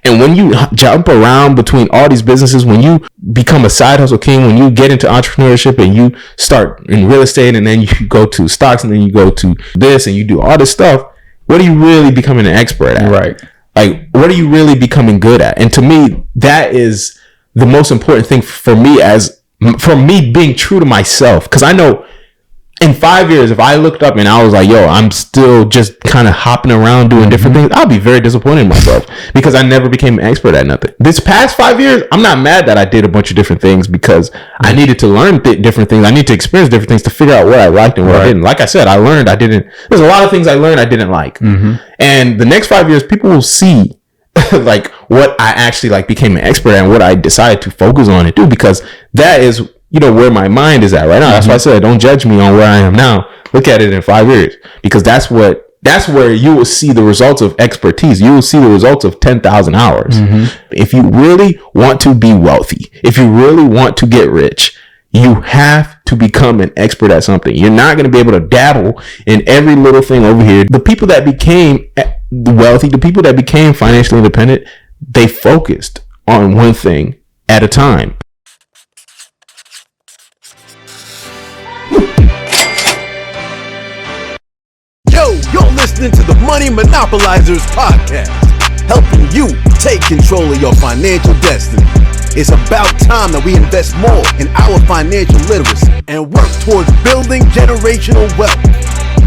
And when you jump around between all these businesses, when you become a side hustle king, when you get into entrepreneurship and you start in real estate and then you go to stocks and then you go to this and you do all this stuff, what are you really becoming an expert at? Right. Like, what are you really becoming good at? And to me, that is the most important thing for me being true to myself. Because I know in 5 years, if I looked up and I was like, yo, I'm still just kind of hopping around doing different things, I'll be very disappointed in myself because I never became an expert at nothing. This past 5 years, I'm not mad that I did a bunch of different things because I needed to learn different things. I need to experience different things to figure out what I liked and what I didn't. Like I said, there's a lot of things I learned I didn't like. And the next 5 years, people will see like what I actually like became an expert at and what I decided to focus on and do, because that is, you know, where my mind is at right now. That's why I said, don't judge me on where I am now. Look at it in 5 years, because that's where you will see the results of expertise. You will see the results of 10,000 hours. If you really want to be wealthy, if you really want to get rich, you have to become an expert at something. You're not going to be able to dabble in every little thing over here. The people that became wealthy, the people that became financially independent, they focused on one thing at a time. You're listening to the Money Monopolizers podcast, helping you take control of your financial destiny. It's about time that we invest more in our financial literacy and work towards building generational wealth.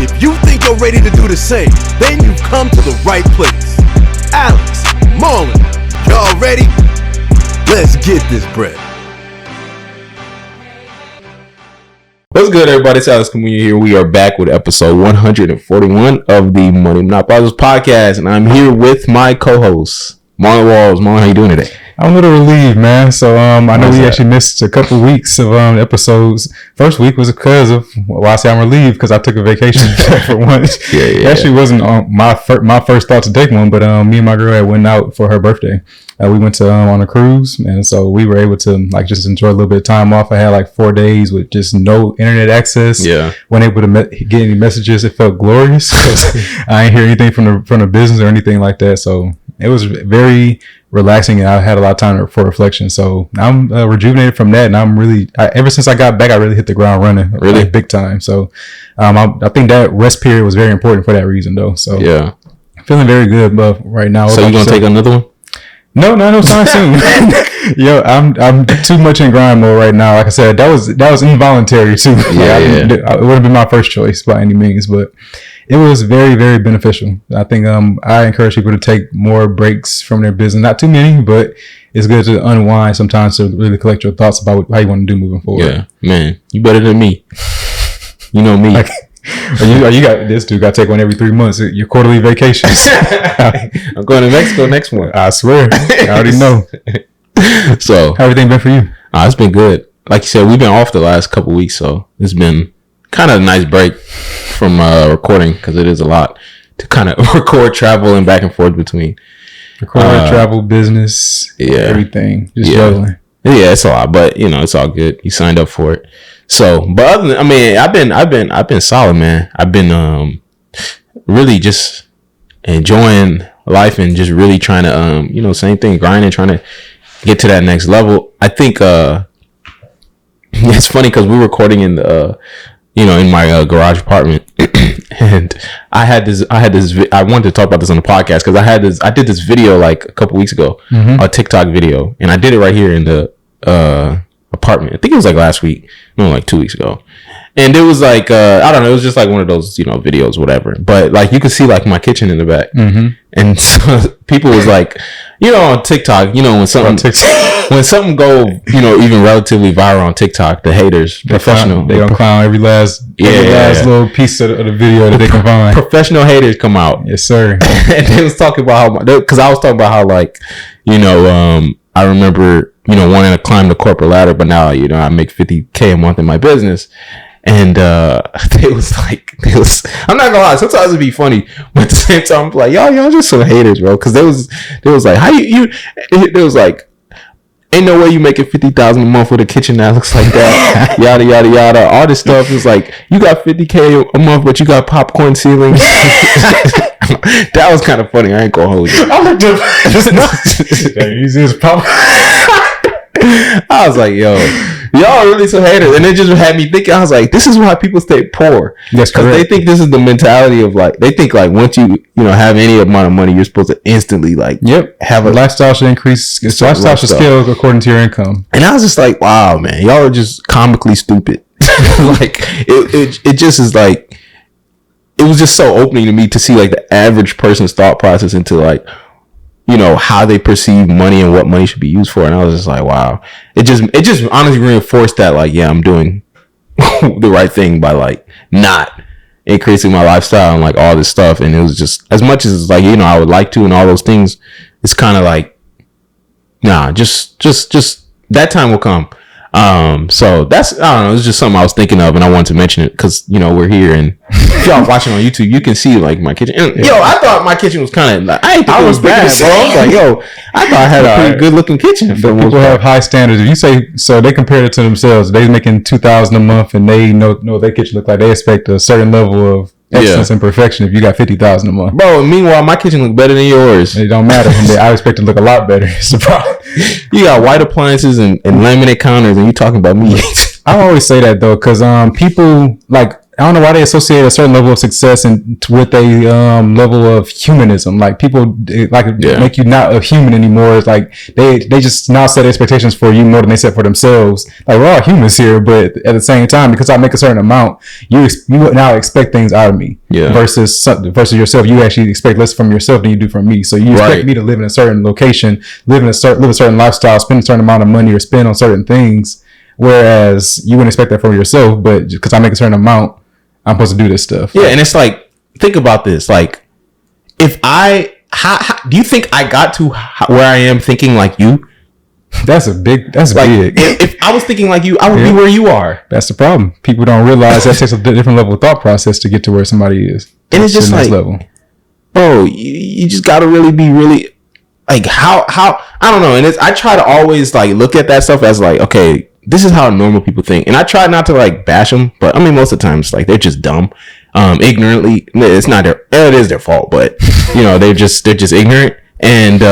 If you think you're ready to do the same, then you've come to the right place. Alex, Marlon, y'all ready? Let's get this bread. What's good, everybody? It's Alex Camunia here. We are back with episode 141 of the Money Monopolizers podcast, and I'm here with my co-host, Marlon Walls. Marlon, how you doing today? I'm a little relieved, man. So I know we actually missed a couple weeks of episodes. First week was because of, well, I say I'm relieved because I took a vacation for once. It actually wasn't my first thought to take one, but me and my girl had went out for her birthday. We went to on a cruise, and so we were able to like just enjoy a little bit of time off. I had like 4 days with just no internet access. Wasn't able to get any messages. It felt glorious because I didn't hear anything from the business or anything like that. So it was very relaxing, and I had a lot of time for reflection. So I'm rejuvenated from that, and I'm really ever since I got back, I really hit the ground running, really like, big time. So I think that rest period was very important for that reason, though. So feeling very good right now. So you gonna take another one? No time soon. Yo, I'm too much in grind mode right now. Like I said, that was involuntary too. It would have been my first choice by any means, but it was very, very beneficial. I think I encourage people to take more breaks from their business. Not too many, but it's good to unwind sometimes to really collect your thoughts about how you want to do moving forward. Yeah, man, you better than me. You know me. You got this dude got to take one every 3 months. Your quarterly vacations. I'm going to Mexico next month. I swear. I already know. So how everything been for you? It's been good. Like you said, we've been off the last couple of weeks, so it's been kind of a nice break from recording, because it is a lot to kind of record, travel, and back and forth between travel, business, everything. Just juggling. Yeah, it's a lot, but you know, it's all good. You signed up for it. So, but other than, I mean, I've been solid, man. I've been really just enjoying life and just really trying to same thing, grinding, trying to get to that next level. I think it's funny because we're recording in the in my garage apartment, and I wanted to talk about this on the podcast because I did this video like a couple weeks ago, a TikTok video, and I did it right here in the apartment. I think it was like last week, no, like 2 weeks ago. And it was like, I don't know, it was just like one of those, videos, whatever. But like you could see like my kitchen in the back. And so people was like, on TikTok, when something go, even relatively viral on TikTok, the haters, they gonna clown every last little piece of the video that they can find. Professional haters come out. Yes, sir. And they was talking about because I was talking about how like, I remember, wanting to climb the corporate ladder, but now, I make $50K a month in my business. And they was I'm not gonna lie, sometimes it'd be funny, but at the same time I'm like, y'all just some haters, bro. Cause they was like, how you they was like, ain't no way you making $50,000 a month with a kitchen that looks like that. Yada yada yada. All this stuff is like, you got $50K a month, but you got popcorn ceilings. That was kind of funny. I ain't gonna hold you. I looked up. Easy as pop. I was like, yo, y'all are really some haters. And it just had me thinking, I was like, this is why people stay poor. That's because they think this is the mentality of like, they think like once you have any amount of money, you're supposed to instantly like have a lifestyle should increase. Lifestyle should scale according to your income. And I was just like, wow, man, y'all are just comically stupid. Like it just is like, it was just so opening to me to see like the average person's thought process into like, how they perceive money and what money should be used for. And I was just like, wow. It just honestly reinforced that like, yeah, I'm doing the right thing by like not increasing my lifestyle and like all this stuff. And it was just, as much as like, I would like to and all those things, it's kind of like, nah, just that time will come. So that's, I don't know, it's just something I was thinking of and I wanted to mention it because, we're here and if y'all watching on YouTube, you can see like my kitchen. And, I thought my kitchen was kind of like, I was bad, bro. I was like, I thought I had a pretty good looking kitchen. But people have high standards. If you say, so they compare it to themselves, they're making $2,000 a month and they know their kitchen look like, they expect a certain level of excellence and perfection if you got $50,000 a month. Bro, meanwhile, my kitchen look better than yours. It don't matter. I expect it to look a lot better. It's the problem. You got white appliances and laminate counters and you talking about me. I always say that though, because people like, I don't know why they associate a certain level of success with a level of humanism. Like people make you not a human anymore. It's like they just now set expectations for you more than they set for themselves. Like we're all humans here, but at the same time, because I make a certain amount, you now expect things out of me. Yeah. Versus yourself, you actually expect less from yourself than you do from me. So you expect me to live in a certain location, live a certain lifestyle, spend a certain amount of money, or spend on certain things. Whereas you wouldn't expect that from yourself, but because I make a certain amount, I'm supposed to do this stuff. Yeah, and it's like, think about this. Like, if how do you think I got to where I am thinking like you? That's big. If I was thinking like you, I would be where you are. That's the problem. People don't realize that takes a different level of thought process to get to where somebody is. And it's just like, level. Bro, you just got to really be like, how, I don't know. And I try to always like look at that stuff as like, okay, this is how normal people think. And I try not to like bash them, but I mean, most of the time it's like, they're just dumb, ignorantly. It's not it is their fault, but they're just ignorant. And,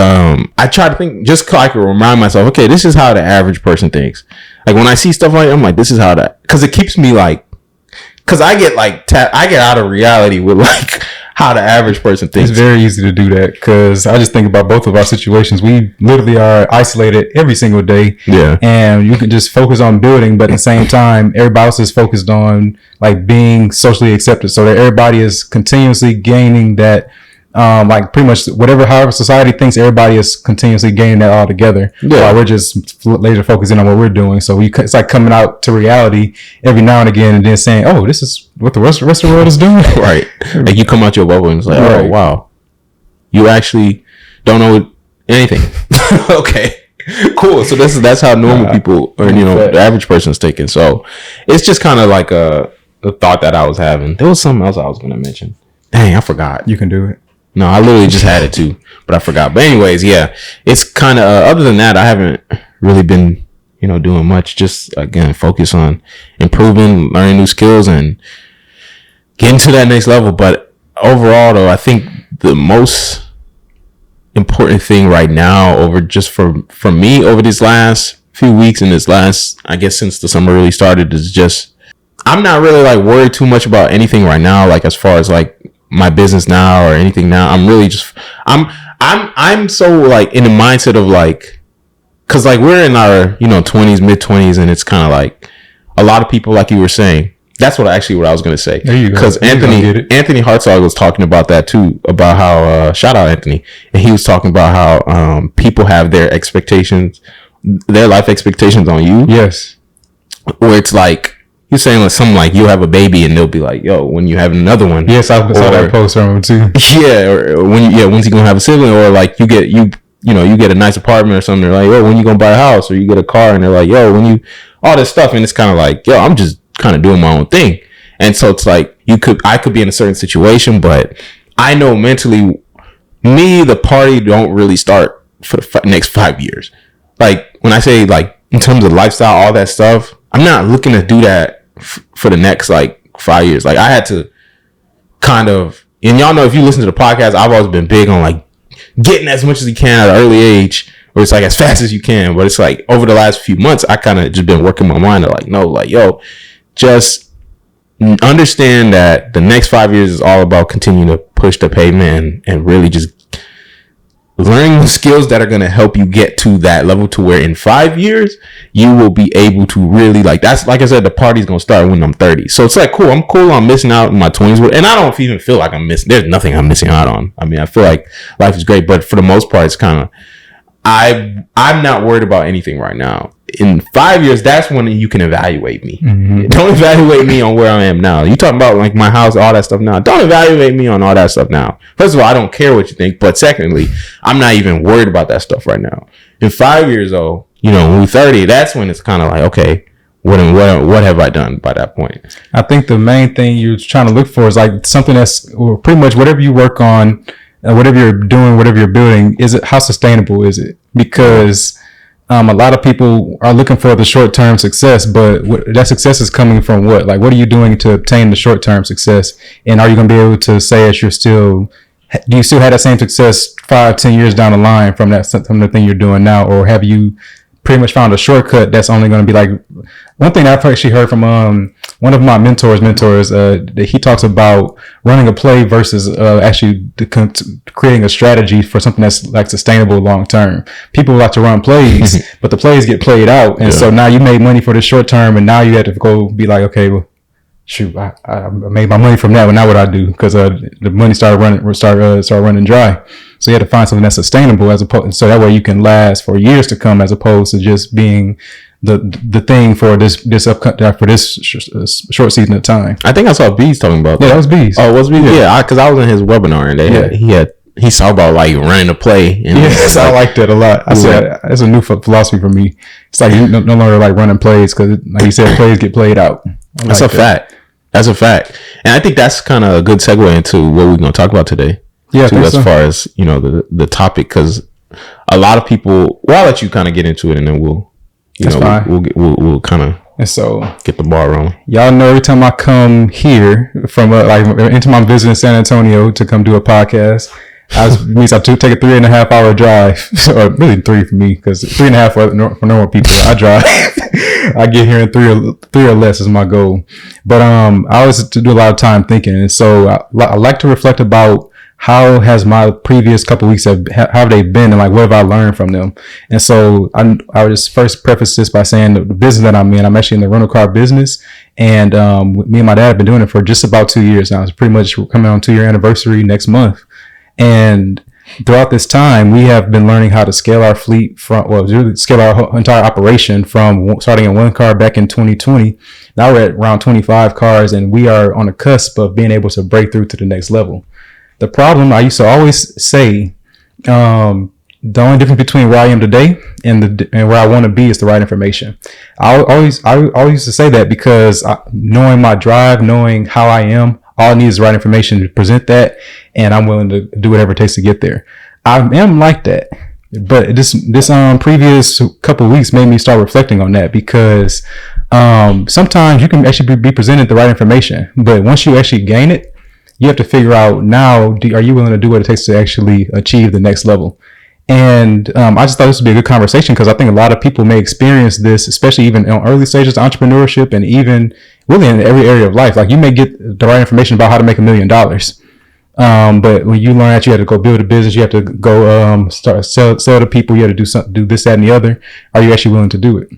I try to think just so I can remind myself, okay, this is how the average person thinks. Like when I see stuff like that, I'm like, this is how cause it keeps me like, cause I get like, I get out of reality with like, how the average person thinks. It's very easy to do that because I just think about both of our situations. We literally are isolated every single day. Yeah. And you can just focus on building, but at the same time, everybody else is focused on like being socially accepted. So that everybody is continuously gaining that, like pretty much however society thinks, everybody is continuously gaining that all together. Yeah. While we're just laser focusing on what we're doing. So it's like coming out to reality every now and again and then saying, oh, this is what the rest of the world is doing. Right. Like you come out your bubble and it's like, oh, wow. You actually don't know anything. Okay. Cool. So that's how normal people or, the average person is taking. So it's just kind of like a thought that I was having. There was something else I was going to mention. Dang, I forgot. You can do it. No, I literally just had it too, but I forgot. But anyways, yeah, it's kind of, other than that, I haven't really been, doing much. Just again, focus on improving, learning new skills and getting to that next level. But overall though, I think the most important thing right now for me over these last few weeks and I guess since the summer really started is just, I'm not really like worried too much about anything right now. Like as far as like my business now or anything now, I'm really just I'm so like in the mindset of like, cause like we're in our 20s, mid-20s, and it's kind of like a lot of people, like you were saying, that's what I was gonna say. There you go. Because Anthony Hartzog was talking about that too, about how shout out Anthony, and he was talking about how people have their life expectations on you. Yes. Where it's like, you're saying like something like you'll have a baby and they'll be like, yo, when you have another one. Yes, I saw that post from him too. Yeah, or when's he gonna have a sibling? Or like you get a nice apartment or something. They're like, yo, when you gonna buy a house? Or you get a car and they're like, yo, when you all this stuff. And it's kind of like, yo, I'm just kind of doing my own thing. And so it's like I could be in a certain situation, but I know mentally, the party don't really start for the next 5 years. Like when I say like in terms of lifestyle, all that stuff, I'm not looking to do that for the next like 5 years. Like I had to kind of, and y'all know if you listen to the podcast, I've always been big on like getting as much as you can at an early age, or it's like as fast as you can. But it's like over the last few months, I kind of just been working my mind to like, no, like, yo, just understand that the next 5 years is all about continuing to push the pavement and really just learning the skills that are going to help you get to that level to where in 5 years you will be able to really like, that's like I said, the party's going to start when I'm 30. So it's like, cool. I'm cool on missing out in my 20s. And I don't even feel like I'm missing. There's nothing I'm missing out on. I mean, I feel like life is great, but for the most part, it's kind of, I'm not worried about anything right now. In 5 years, that's when you can evaluate me. Mm-hmm. Don't evaluate me on where I am now. You talking about like my house, all that stuff now. Don't evaluate me on all that stuff now. First of all, I don't care what you think. But secondly, I'm not even worried about that stuff right now. In 5 years, though, you know, when we're 30, that's when it's kind of like, okay, what have I done by that point? I think the main thing you're trying to look for is like something that's pretty much whatever you work on, whatever you're doing, whatever you're building, is it, how sustainable is it? Because a lot of people are looking for the short-term success, but that success is coming from what? Like, what are you doing to obtain the short-term success? And are you going to be able to say that do you still have that same success 5-10 years down the line from the thing you're doing now? Or have you pretty much found a shortcut that's only going to be like, one thing I've actually heard from one of my mentors, that he talks about running a play versus actually creating a strategy for something that's like sustainable long term. People like to run plays, but the plays get played out, and so now you made money for the short term, and now you have to go be like, okay, well, shoot, I made my money from that. Well, now what I do? Because the money started running dry. So you had to find something that's sustainable, as opposed, so that way you can last for years to come, as opposed to just being the thing for this short season of time. I think I saw Bees talking about that. Yeah, that was Bees. Oh, it was Bees? Yeah, because I was in his webinar and he saw about like running a play. And yes, I liked it a lot. I said it's a new philosophy for me. It's like you no longer like running plays, because like you said, plays get played out. That's a fact. That's a fact. And I think that's kind of a good segue into what we're going to talk about today. Yeah, too, as far as, you know, the topic, because a lot of people, well, I'll let you kind of get into it, and then we'll kind of and so get the ball rolling. Y'all know every time I come here from like into my visit in San Antonio to come do a podcast, I take a 3.5 hour drive, or really 3 for me, because 3.5 for normal people. I drive. I get here in 3 or less is my goal. But I always do a lot of time thinking, and so I like to reflect about how has my previous couple weeks how have they been, and like what have I learned from them. And so I would just first preface this by saying the business that I'm in, I'm actually in the rental car business, and me and my dad have been doing it for just about 2 years now. It's pretty much coming on 2-year anniversary next month. And throughout this time, we have been learning how to scale our fleet scale our entire operation from starting at 1 car back in 2020. Now we're at around 25 cars, and we are on the cusp of being able to break through to the next level. The problem, I used to always say, the only difference between where I am today and where I want to be is the right information. I always used to say that because knowing my drive, knowing how I am, all I need is the right information to present that, and I'm willing to do whatever it takes to get there. I am like that, but this previous couple of weeks made me start reflecting on that, because sometimes you can actually be presented the right information, but once you actually gain it, you have to figure out now, are you willing to do what it takes to actually achieve the next level? And I just thought this would be a good conversation, because I think a lot of people may experience this, especially even in early stages of entrepreneurship, and even really in every area of life. Like, you may get the right information about how to make $1 million, but when you learn that you have to go build a business, you have to go sell to people, you have to do this, that, and the other. Are you actually willing to do it?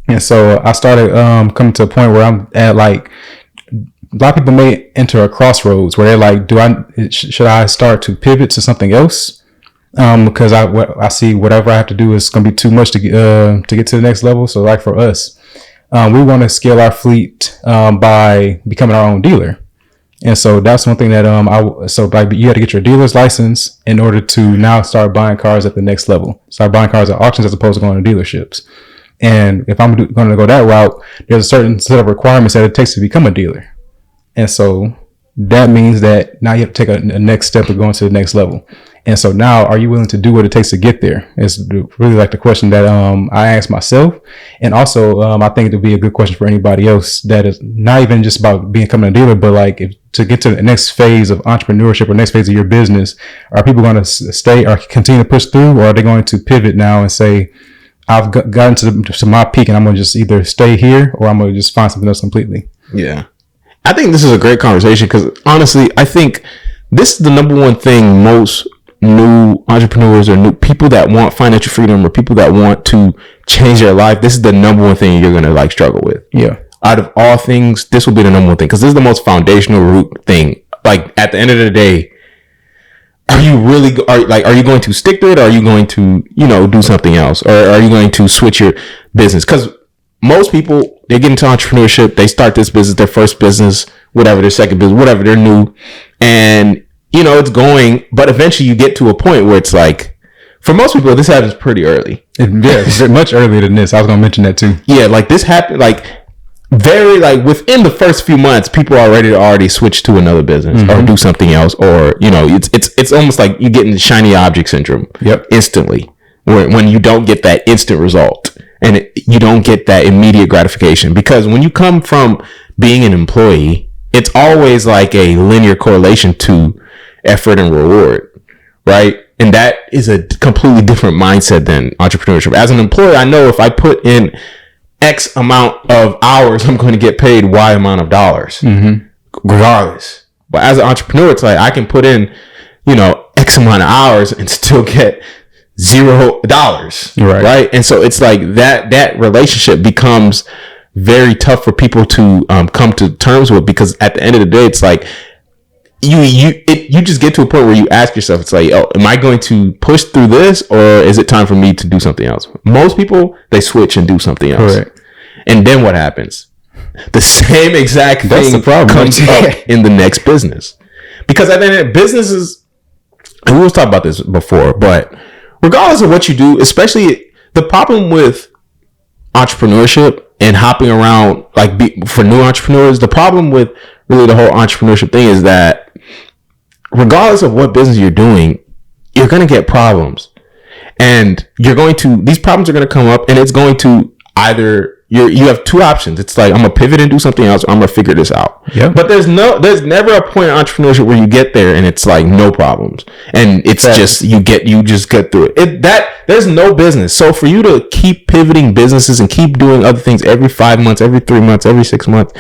And so I started coming to a point where I'm at, like, a lot of people may enter a crossroads where they're like, should I start to pivot to something else? Because I see whatever I have to do is going to be too much to get to the next level. So like for us, we want to scale our fleet by becoming our own dealer. And so that's one thing that you had to get your dealer's license in order to now start buying cars at the next level. Start buying cars at auctions as opposed to going to dealerships. And if I'm going to go that route, there's a certain set of requirements that it takes to become a dealer. And so that means that now you have to take a next step of going to the next level. And so now, are you willing to do what it takes to get there? It's really like the question that I ask myself. And also, I think it would be a good question for anybody else that is not even just about becoming a dealer, but like to get to the next phase of entrepreneurship or next phase of your business, are people going to stay or continue to push through, or are they going to pivot now and say, I've gotten to my peak and I'm going to just either stay here or I'm going to just find something else completely? Yeah. I think this is a great conversation because honestly, I think this is the number one thing most new entrepreneurs or new people that want financial freedom or people that want to change their life, this is the number one thing you're going to like struggle with. Yeah. Out of all things, this will be the number one thing because this is the most foundational root thing. Like at the end of the day, are you going to stick to it, or are you going to, do something else, or are you going to switch your business? Because most people, they get into entrepreneurship, they start this business, their first business, whatever, their second business, whatever, they're new, and it's going, but eventually you get to a point where it's like, for most people, this happens pretty early. Yeah, much earlier than this. I was going to mention that too. Yeah, like this happened, like very, like within the first few months, people are ready to already switch to another business or do something else, or it's almost like you get in the shiny object syndrome. Yep. Instantly, when you don't get that instant result and you don't get that immediate gratification, because when you come from being an employee, it's always like a linear correlation to effort and reward, right? And that is a completely different mindset than entrepreneurship. As an employee, I know if I put in X amount of hours, I'm going to get paid Y amount of dollars, regardless. But as an entrepreneur, it's like I can put in, X amount of hours and still get $0, right? And so it's like that relationship becomes very tough for people to come to terms with, because at the end of the day, it's like you just get to a point where you ask yourself, it's like, oh, am I going to push through this, or is it time for me to do something else? Most people, they switch and do something else. Correct. And then what happens? The same exact thing comes up in the next business. Because at the end of businesses, and we was talking about this before, but regardless of what you do, especially the problem with entrepreneurship and hopping around, for new entrepreneurs, the problem with really the whole entrepreneurship thing is that regardless of what business you're doing, you're going to get problems, and these problems are going to come up, and it's going to either you have two options. It's like, I'm gonna pivot and do something else, or I'm gonna figure this out. Yep. But there's never a point in entrepreneurship where you get there and it's like no problems, and it's just you just get through it. There's no business. So for you to keep pivoting businesses and keep doing other things every 5 months, every 3 months, every 6 months,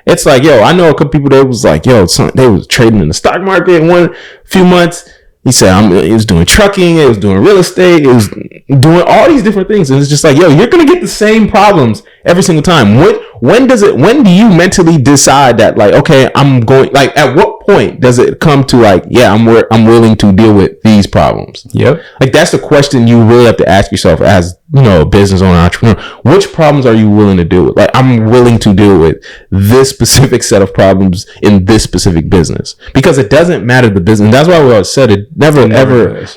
it's like, I know a couple people that was like, they was trading in the stock market in one few months. He said, he was doing trucking, he was doing real estate, he was doing all these different things. And it's just like, you're going to get the same problems every single time. When do you mentally decide that, like, okay, I'm going, like, at what point does it come to like, I'm willing to deal with these problems? Yep. Like, that's the question you really have to ask yourself as, a business owner, entrepreneur. Which problems are you willing to deal with? Like, I'm willing to deal with this specific set of problems in this specific business, because it doesn't matter the business. That's why we always said it never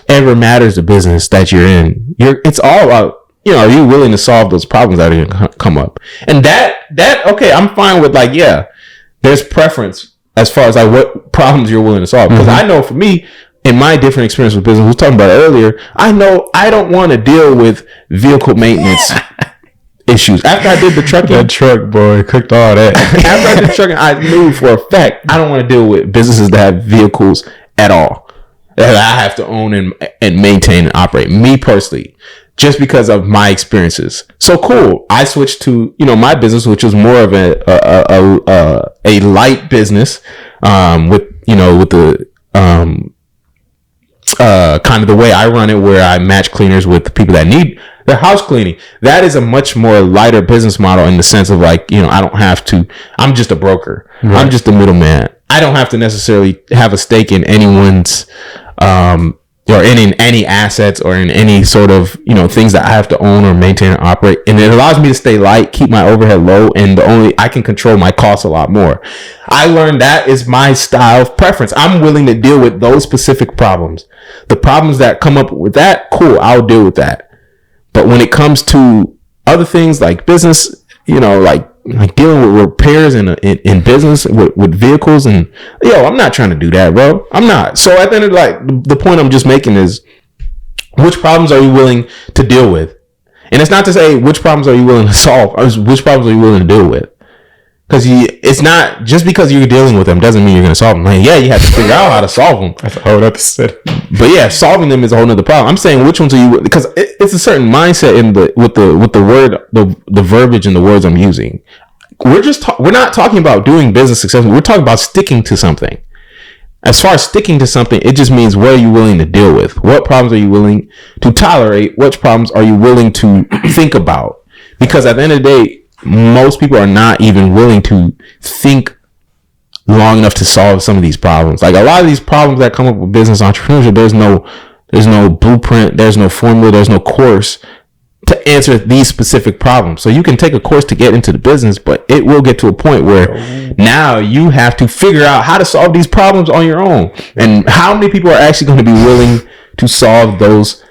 ever matters the business that you're in. It's all about, are you willing to solve those problems that are going to come up? And okay, I'm fine with like, there's preference as far as like what problems you're willing to solve. Because I know for me, in my different experience with business, we were talking about it earlier, I know I don't want to deal with vehicle maintenance issues. After I did the trucking, that truck boy cooked all that. After I did the trucking, I knew for a fact I don't want to deal with businesses that have vehicles at all, that I have to own and maintain and operate. Me personally, just because of my experiences. So cool. I switched to, my business, which was more of a light business, with the, kind of the way I run it, where I match cleaners with the people that need their house cleaning. That is a much more lighter business model in the sense of like, I don't have to, I'm just a broker. Right. I'm just a middleman. I don't have to necessarily have a stake in anyone's, or in any assets or in any sort of, things that I have to own or maintain and operate. And it allows me to stay light, keep my overhead low, and I can control my costs a lot more. I learned that is my style of preference. I'm willing to deal with those specific problems. The problems that come up with that, cool, I'll deal with that. But when it comes to other things like business, like like dealing with repairs in business with vehicles, and I'm not trying to do that, bro. I'm not. So at the end of the point I'm just making is, which problems are you willing to deal with? And it's not to say which problems are you willing to solve, or which problems are you willing to deal with. Because it's not just because you're dealing with them doesn't mean you're going to solve them. Like, you have to figure out how to solve them. That's a whole other set. But solving them is a whole other problem. I'm saying which ones are you, because it's a certain mindset in with the word, the verbiage and the words I'm using. We're not talking about doing business successfully. We're talking about sticking to something. As far as sticking to something, it just means what are you willing to deal with? What problems are you willing to tolerate? Which problems are you willing to think about? Because at the end of the day, most people are not even willing to think long enough to solve some of these problems. Like a lot of these problems that come up with business entrepreneurship, there's no blueprint, there's no formula, there's no course to answer these specific problems. So you can take a course to get into the business, but it will get to a point where now you have to figure out how to solve these problems on your own. And how many people are actually going to be willing to solve those,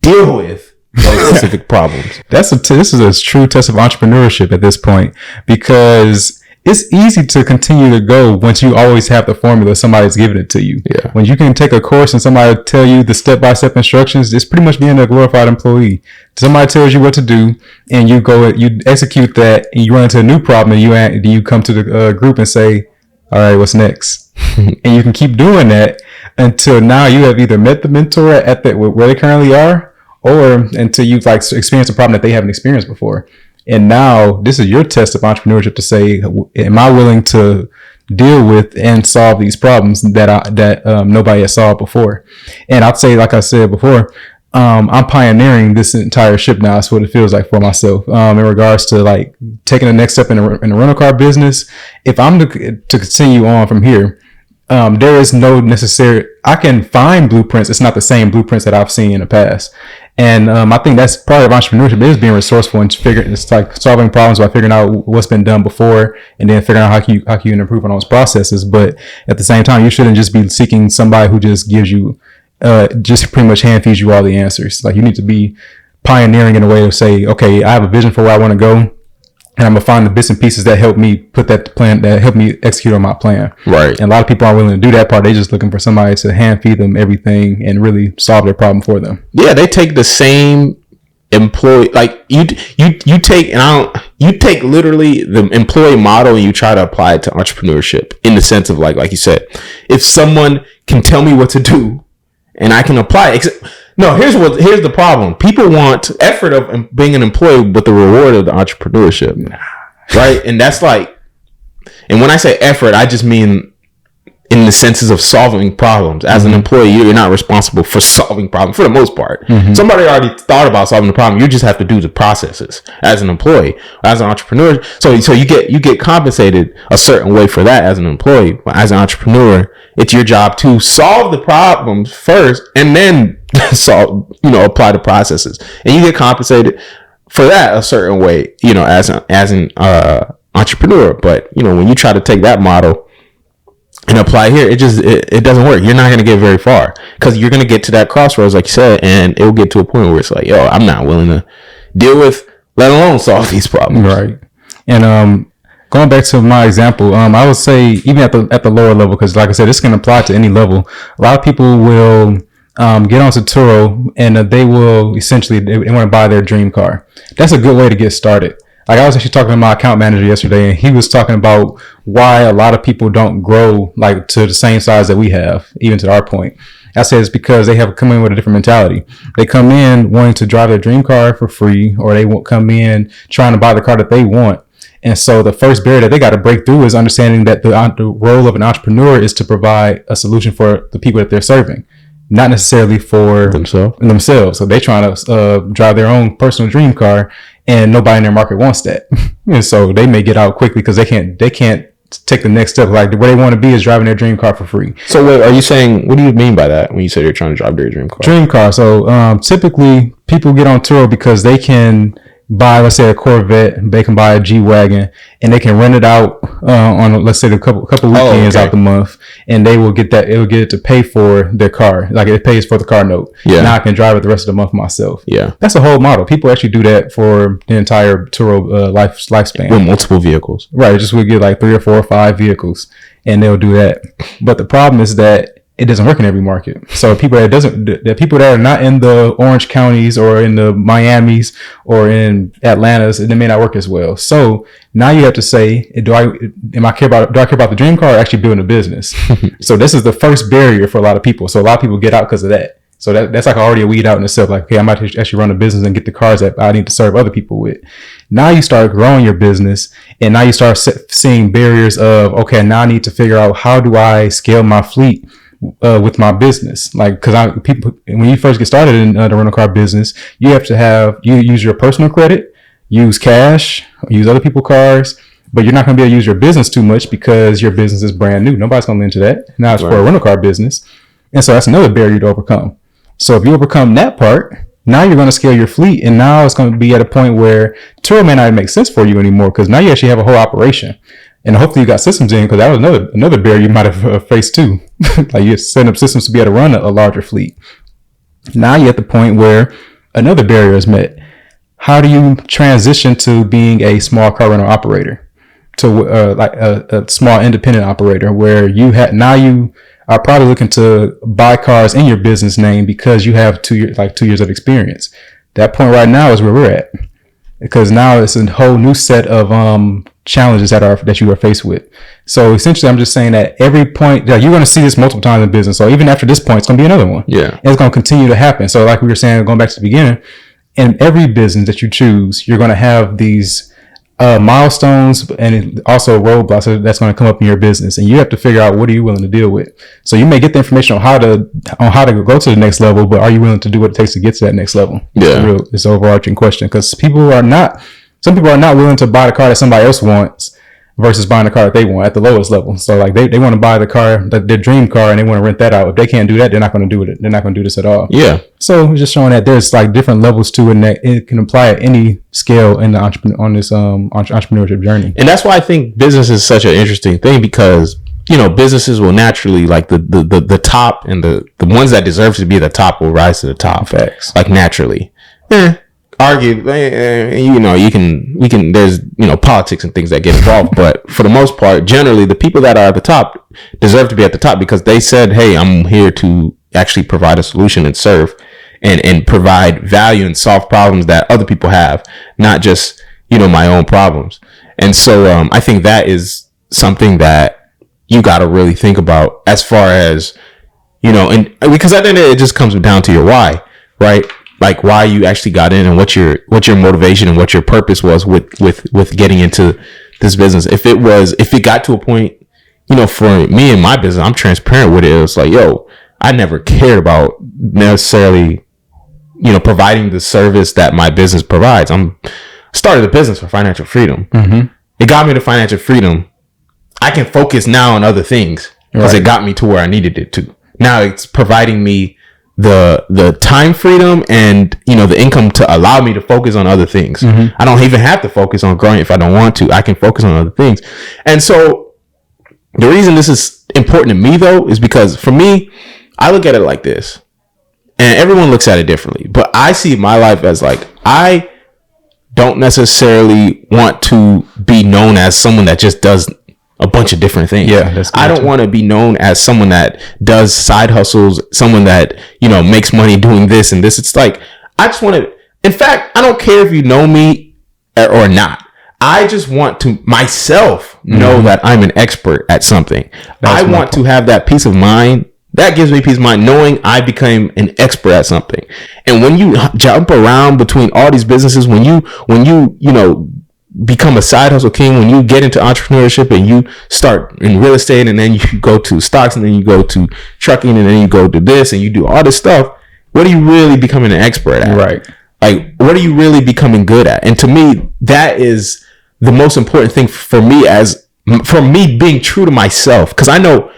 deal with those specific problems? This is a true test of entrepreneurship at this point, because it's easy to continue to go once you always have the formula, somebody's giving it to you. Yeah. When you can take a course and somebody tell you the step-by-step instructions, it's pretty much being a glorified employee. Somebody tells you what to do and you go, you execute that, and you run into a new problem, and you come to the group and say, all right, what's next? And you can keep doing that until now you have either met the mentor at where they currently are, or until you've experienced a problem that they haven't experienced before. And now this is your test of entrepreneurship to say, am I willing to deal with and solve these problems that nobody has solved before? And I'd say, like I said before, I'm pioneering this entire ship now. That's what it feels like for myself. In regards to taking the next step in the rental car business, if I'm to continue on from here, there is no necessary, I can find blueprints. It's not the same blueprints that I've seen in the past. And I think that's part of entrepreneurship, is being resourceful and it's like solving problems by figuring out what's been done before, and then figuring out how you can improve on those processes. But at the same time, you shouldn't just be seeking somebody who just gives you, just pretty much hand feeds you all the answers. Like, you need to be pioneering in a way to say, okay, I have a vision for where I want to go, and I'm gonna find the bits and pieces that help me put that plan, that help me execute on my plan. Right. And a lot of people aren't willing to do that part. They're just looking for somebody to hand feed them everything and really solve their problem for them. Yeah, they take the same employee, like you take literally the employee model and you try to apply it to entrepreneurship, in the sense of like you said, if someone can tell me what to do and I can apply it. No, here's the problem. People want effort of being an employee, but the reward of the entrepreneurship, right? And that's and when I say effort, I just mean in the senses of solving problems. As an employee, you're not responsible for solving problems for the most part. Somebody already thought about solving the problem. You just have to do the processes as an employee. As an entrepreneur, so you get compensated a certain way for that as an employee. But as an entrepreneur, it's your job to solve the problems first and then apply the processes, and you get compensated for that a certain way, as an entrepreneur. But when you try to take that model and apply here, it doesn't work. You're not going to get very far, because you're going to get to that crossroads, like you said, and it will get to a point where it's like, I'm not willing to deal with, let alone solve these problems. Right. And going back to my example, I would say even at the lower level, because like I said, this can apply to any level. A lot of people will get onto Turo, and they will essentially, they want to buy their dream car. That's a good way to get started. Like, I was actually talking to my account manager yesterday, and he was talking about why a lot of people don't grow to the same size that we have, even to our point. I said it's because they have come in with a different mentality. They come in wanting to drive their dream car for free, or they won't come in trying to buy the car that they want. And so the first barrier that they got to break through is understanding that the role of an entrepreneur is to provide a solution for the people that they're serving, not necessarily for themselves. So they're trying to drive their own personal dream car, and nobody in their market wants that. And so they may get out quickly because they can't take the next step. Like, where they want to be is driving their dream car for free. So what are you saying? What do you mean by that when you say they're trying to drive their dream car? Dream car. So typically people get on Turo because they can buy, let's say, a Corvette, they can buy a G-Wagon, and they can rent it out on, let's say, a couple weekends out the month, and they will get that. It will get it to pay for their car, like it pays for the car note. Yeah. Now I can drive it the rest of the month myself. Yeah, that's a whole model. People actually do that for the entire Turo lifespan with multiple vehicles. Right, just we get like 3 or 4 or 5 vehicles, and they'll do that. But the problem is that it doesn't work in every market. So people that are not in the Orange counties or in the Miamis or in Atlanta's, it may not work as well. So now you have to say, do I care about the dream car or actually building a business? So this is the first barrier for a lot of people. So a lot of people get out because of that. So that's like already a weed out in itself. Like, okay, I might actually run a business and get the cars that I need to serve other people with. Now you start growing your business, and now you start seeing barriers of, okay, now I need to figure out, how do I scale my fleet with my business? Like, because people, when you first get started in the rental car business, you have to use your personal credit, use cash, use other people's cars, but you're not going to be able to use your business too much because your business is brand new. Nobody's going to lend to that. Now it's for a rental car business, and so that's another barrier to overcome. So if you overcome that part, now you're going to scale your fleet, and now it's going to be at a point where Turo may not make sense for you anymore, because now you actually have a whole operation. And hopefully you got systems in, because that was another barrier you might have faced too. Like, you're setting up systems to be able to run a larger fleet. Now you're at the point where another barrier is met. How do you transition to being a small car rental operator, to like a small independent operator, where you are probably looking to buy cars in your business name because you have 2 years of experience. That point right now is where we're at, because now it's a whole new set of challenges that you are faced with. So essentially, I'm just saying that every point that you're going to see this multiple times in business. So even after this point, it's going to be another one. Yeah, and it's going to continue to happen. So like we were saying, going back to the beginning, in every business that you choose, you're going to have these milestones and also roadblocks that's going to come up in your business, and you have to figure out, what are you willing to deal with. So you may get the information on how to go to the next level, but are you willing to do what it takes to get to that next level? Yeah, it's an overarching question, because some people are not willing to buy the car that somebody else wants versus buying the car that they want at the lowest level. So like they want to buy the car, their dream car, and they want to rent that out. If they can't do that, they're not going to do it. They're not going to do this at all. Yeah. So it's just showing that there's like different levels to it, and that it can apply at any scale in the entrepreneurship journey. And that's why I think business is such an interesting thing, because, you know, businesses will naturally, like the top, and the ones that deserve to be at the top will rise to the top. Facts. Like, naturally. Argue, you know, we can there's, you know, politics and things that get involved, but for the most part, generally the people that are at the top deserve to be at the top, because they said, hey, I'm here to actually provide a solution and serve and provide value and solve problems that other people have, not just, you know, my own problems. And so I think that is something that you got to really think about, as far as, you know, and because at the end of it just comes down to your why, right? Like, why you actually got in, and what your motivation and what your purpose was with getting into this business. If it got to a point, you know, for me and my business, I'm transparent with it. It was like, yo, I never cared about necessarily, you know, providing the service that my business provides. Started a business for financial freedom. Mm-hmm. It got me to financial freedom. I can focus now on other things, because it got me to where I needed it to. Now it's providing me the time freedom and, you know, the income to allow me to focus on other things. Mm-hmm. I don't even have to focus on growing if I don't want to. I can focus on other things. And so the reason this is important to me, though, is because for me, I look at it like this, and everyone looks at it differently, but I see my life as like, I don't necessarily want to be known as someone that just does a bunch of different things. Yeah, I don't want to be known as someone that does side hustles, someone that, you know, makes money doing this and this. It's like, I just want to, in fact, I don't care if you know me or not. I just want to myself know that I'm an expert at something. I want to have that peace of mind. That gives me peace of mind, knowing I became an expert at something. And when you jump around between all these businesses, when you know, become a side hustle king, when you get into entrepreneurship and you start in real estate, and then you go to stocks, and then you go to trucking, and then you go to this, and you do all this stuff, what are you really becoming an expert at? Right. Like, what are you really becoming good at? And to me, that is the most important thing for me, for me being true to myself. Because I know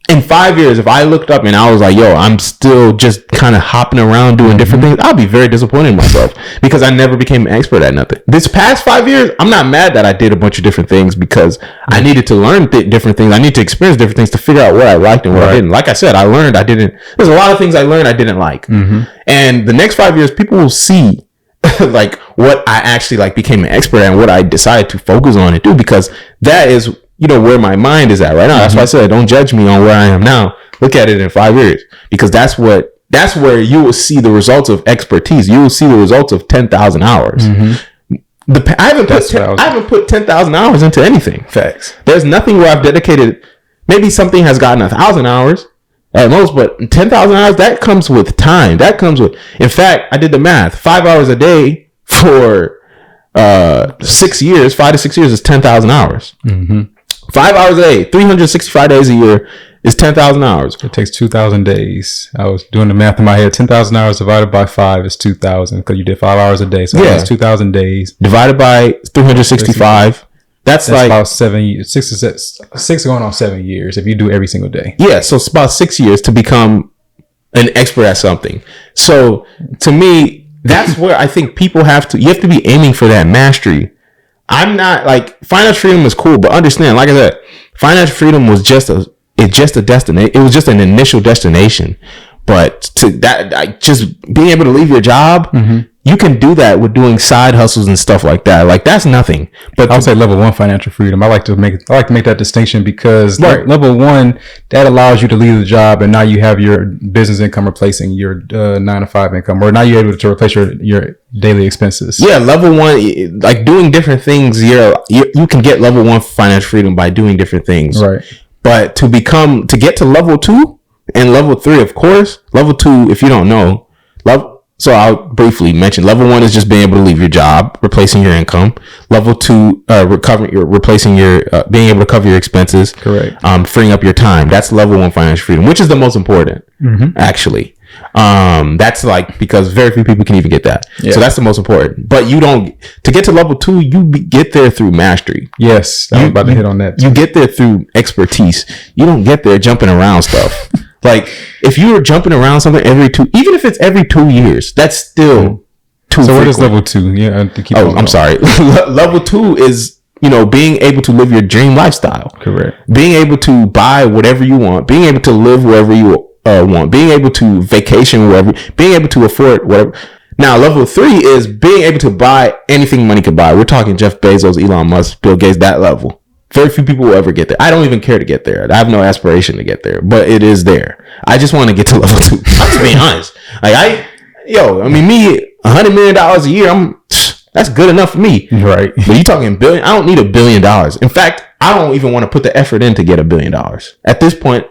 in 5 years, if I looked up and I was like, yo, I'm still just kind of hopping around doing different things, I'll be very disappointed in myself because I never became an expert at nothing. This past 5 years, I'm not mad that I did a bunch of different things because I needed to learn different things. I need to experience different things to figure out what I liked and what I didn't. Like I said, there's a lot of things I learned I didn't like. And the next 5 years, people will see like what I actually like became an expert at and what I decided to focus on and do, because that is, you know, where my mind is at right now. That's why I said, don't judge me on where I am now. Look at it in 5 years, because that's where you will see the results of expertise. You will see the results of 10,000 hours. I haven't put 10,000 hours into anything. Facts. There's nothing where I've dedicated. Maybe something has gotten 1,000 hours at most, but 10,000 hours, that comes with time. In fact, I did the math. 5 hours a day for 6 years, 5 to 6 years is 10,000 hours. 5 hours a day, 365 days a year is 10,000 hours. It takes 2,000 days. I was doing the math in my head. 10,000 hours divided by 5 is 2,000 because you did 5 hours a day. So that's 2,000 days. Divided by 365. That's like about 7 years. 6 going on 7 years if you do every single day. Yeah, so it's about 6 years to become an expert at something. So to me, that's where I think you have to be aiming for that mastery. I'm not like, financial freedom is cool, but understand, like I said, financial freedom was just a destination. It was just an initial destination. But to that, like, just being able to leave your job, you can do that with doing side hustles and stuff like that. Like, that's nothing. But I would say level 1 financial freedom. I like to make that distinction because level 1, that allows you to leave the job and now you have your business income replacing your 9-to-5 income, or now you're able to replace your daily expenses. Yeah, level 1, like doing different things. You can get level 1 financial freedom by doing different things. Right. But to get to level 2 and level 3, of course, level 2, if you don't know, so I'll briefly mention level 1 is just being able to leave your job, replacing your income. Level 2, replacing your, being able to cover your expenses. Correct. Freeing up your time. That's level 1 financial freedom, which is the most important, actually. That's like, because very few people can even get that. Yeah. So that's the most important. But to get to level 2, you get there through mastery. Yes. I was about to hit on that too. You get there through expertise. You don't get there jumping around stuff. Like, if you were jumping around something even if it's every 2 years, that's still too So frequent. what is level 2? Yeah. I'm sorry. Level 2 is, being able to live your dream lifestyle. Correct. Being able to buy whatever you want. Being able to live wherever you want. Being able to vacation wherever. Being able to afford whatever. Now, level 3 is being able to buy anything money can buy. We're talking Jeff Bezos, Elon Musk, Bill Gates, that level. Very few people will ever get there. I don't even care to get there. I have no aspiration to get there, but it is there. I just want to get to level 2. I'm being honest. Like me, $100 million a year, that's good enough for me. Right. But you talking billion? I don't need $1 billion. In fact, I don't even want to put the effort in to get $1 billion. At this point,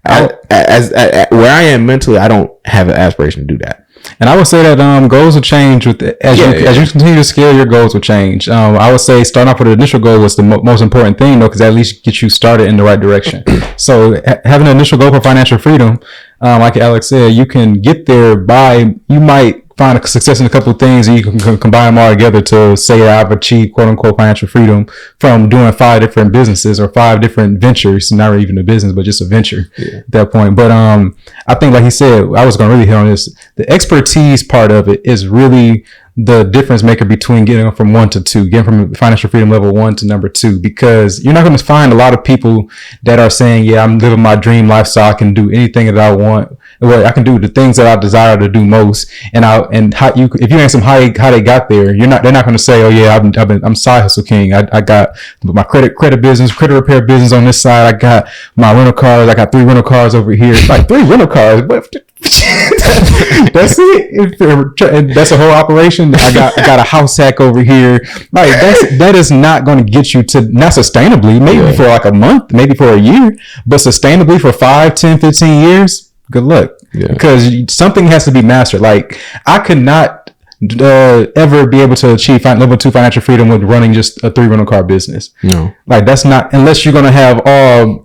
as where I am mentally, I don't have an aspiration to do that. And I would say that goals will change as you continue to scale. Your goals will change. I would say starting off with the initial goal was the most important thing, though, because at least get you started in the right direction. So having an initial goal for financial freedom, like Alex said, you can get there you might find a success in a couple of things, and you can combine them all together to say I've achieved quote unquote financial freedom from doing 5 different businesses or 5 different ventures, not even a business, but just a venture at that point. But I think, like he said, I was going to really hit on this. The expertise part of it is really the difference maker between getting from 1 to 2, getting from financial freedom level 1 to number 2, because you're not going to find a lot of people that are saying, yeah, I'm living my dream lifestyle. I can do anything that I want. Well, I can do the things that I desire to do most. If you ask them how they got there, they're not going to say, oh yeah, I'm side hustle king. I got my credit business, credit repair business on this side. I got my rental cars. I got 3 rental cars over here. Like 3 rental cars, but that's it. That's a whole operation. I got a house hack over here. Like that is not going to get you to, not sustainably, maybe for like a month, maybe for a year, but sustainably for 5, 10, 15 years. Good luck. Yeah. Because something has to be mastered. Like I could not ever be able to achieve level 2 financial freedom with running just a 3 rental car business. No, like that's not, unless you're going to have all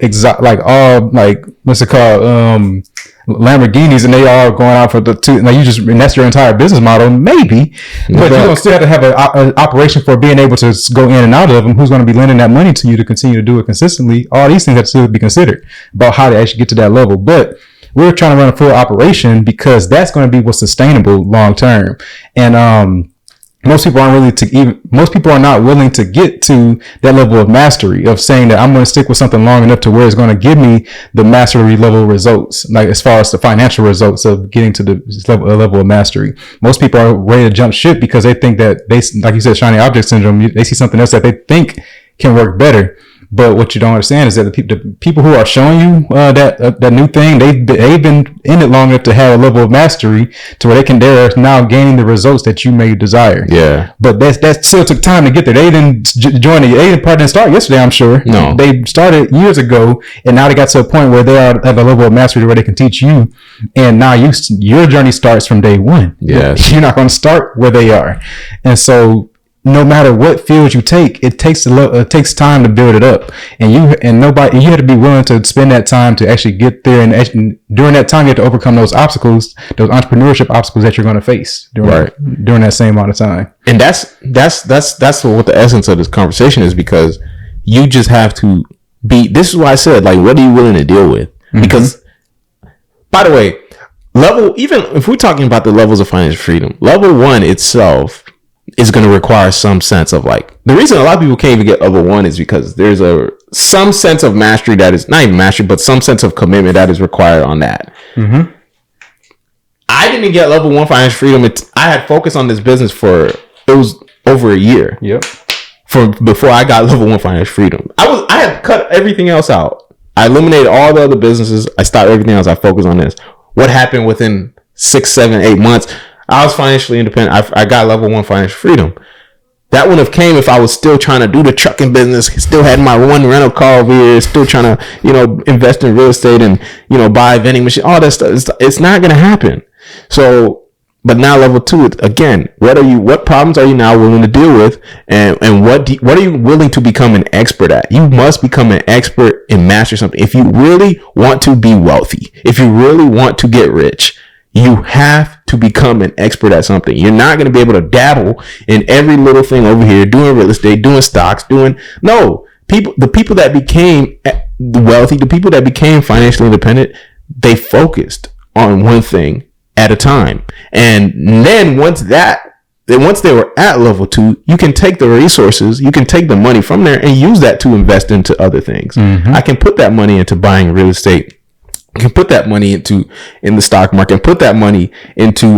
what's it called? Lamborghinis, and they all going out for the 2. Like and that's your entire business model, maybe. But you're gonna still have to have an operation for being able to go in and out of them. Who's going to be lending that money to you to continue to do it consistently? All these things have to still be considered about how to actually get to that level. But we're trying to run a full operation because that's going to be what's sustainable long term. And most people are not willing to get to that level of mastery of saying that I'm going to stick with something long enough to where it's going to give me the mastery level results, like as far as the financial results of getting to the level of mastery. Most people are ready to jump ship because they think that like you said, shiny object syndrome, they see something else that they think can work better. But what you don't understand is that the people who are showing you that new thing, they've been in it long enough to have a level of mastery to where they're now gaining the results that you may desire. Yeah. But that still took time to get there. They didn't start yesterday, I'm sure. No. They started years ago, and now they got to a point where they are at a level of mastery where they can teach you. And now your journey starts from day one. Yes. You're not going to start where they are. And so no matter what field you take, it takes time to build it up, and you have to be willing to spend that time to actually get there. And during that time, you have to overcome those obstacles, those entrepreneurship obstacles that you're going to face during that same amount of time. And that's what the essence of this conversation is, because you just have to be. This is why I said, like, what are you willing to deal with? Mm-hmm. Because, by the way, even if we're talking about the levels of financial freedom, level 1 itself is going to require some sense of, like, the reason a lot of people can't even get level 1 is because there's some sense of mastery that is not even mastery, but some sense of commitment that is required on that. Mm-hmm. I didn't get level 1 financial freedom. I had focused on this business it was over a year. Yep. Before I got level 1 financial freedom. I had cut everything else out. I eliminated all the other businesses. I stopped everything else. I focused on this. What happened within 6, 7, 8 months? I was financially independent. I got level 1 financial freedom. That wouldn't have came if I was still trying to do the trucking business, still had my 1 rental car over here, still trying to, invest in real estate and, buy vending machine, all that stuff. It's not going to happen. So, but now level 2, again, what problems are you now willing to deal with? And what are you willing to become an expert at? You must become an expert and master something. If you really want to be wealthy, if you really want to get rich, you have to become an expert at something. You're not going to be able to dabble in every little thing over here, doing real estate, doing stocks, the people that became wealthy, the people that became financially independent, they focused on one thing at a time. And then once they were at level 2, you can take the resources, you can take the money from there and use that to invest into other things. Mm-hmm. I can put that money into buying real estate. You can put that money in the stock market, and put that money into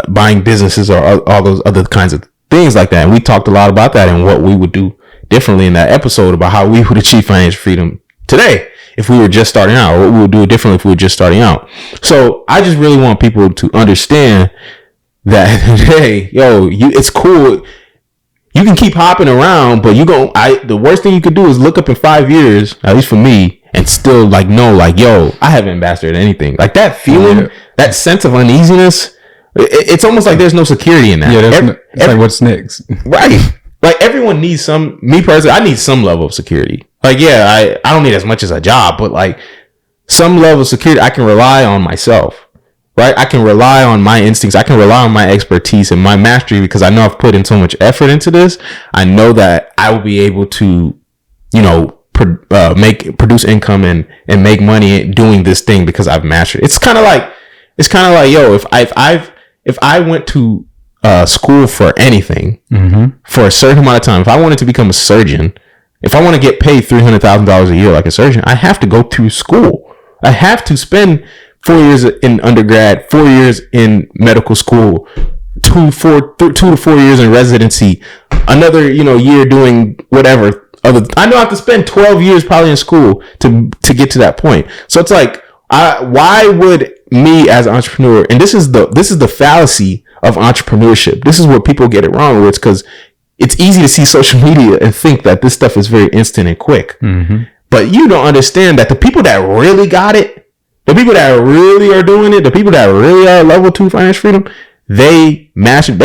buying businesses or all those other kinds of things like that. And we talked a lot about that and what we would do differently in that episode about how we would achieve financial freedom today if we were just starting out, or what we would do differently if we were just starting out. So I just really want people to understand that, hey, it's cool. You can keep hopping around, but the worst thing you could do is look up in 5 years, at least for me, and still I haven't mastered anything. Like that feeling, that sense of uneasiness, it's almost like there's no security in that. Yeah, it's like what's next? Right. Like everyone needs me personally, I need some level of security. Like, yeah, I don't need as much as a job, but like some level of security, I can rely on myself, right? I can rely on my instincts. I can rely on my expertise and my mastery because I know I've put in so much effort into this. I know that I will be able to, produce income and make money doing this thing because I've mastered it. It's kind of like, if I went to school for anything mm-hmm. for a certain amount of time, if I wanted to become a surgeon, if I want to get paid $300,000 a year like a surgeon, I have to go through school. I have to spend 4 years in undergrad, 4 years in medical school, 2 to 4 years in residency, another year doing whatever. I know I have to spend 12 years probably in school to get to that point. So it's like, why would me as an entrepreneur, and this is the fallacy of entrepreneurship. This is where people get it wrong, where it's because it's easy to see social media and think that this stuff is very instant and quick. Mm-hmm. But you don't understand that the people that really got it, the people that really are doing it, the people that really are level 2 financial freedom, They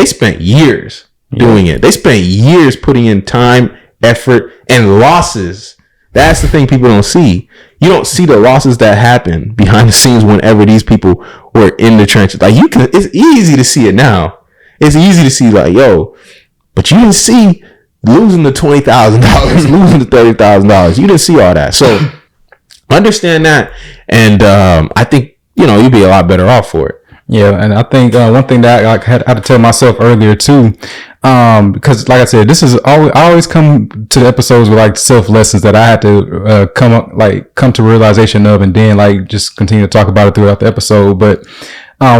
spent years doing it. They spent years putting in time, effort, and losses. That's the thing people don't see. You don't see the losses that happen behind the scenes whenever these people were in the trenches. Like it's easy to see it now. It's easy to see like, yo, but you didn't see losing the $20,000, losing the $30,000. You didn't see all that. So understand that. And I think, you'd be a lot better off for it. Yeah, and I think one thing that I had to tell myself earlier too, because like I said, this is I always come to the episodes with like self lessons that I had to come to realization of, and then like just continue to talk about it throughout the episode. But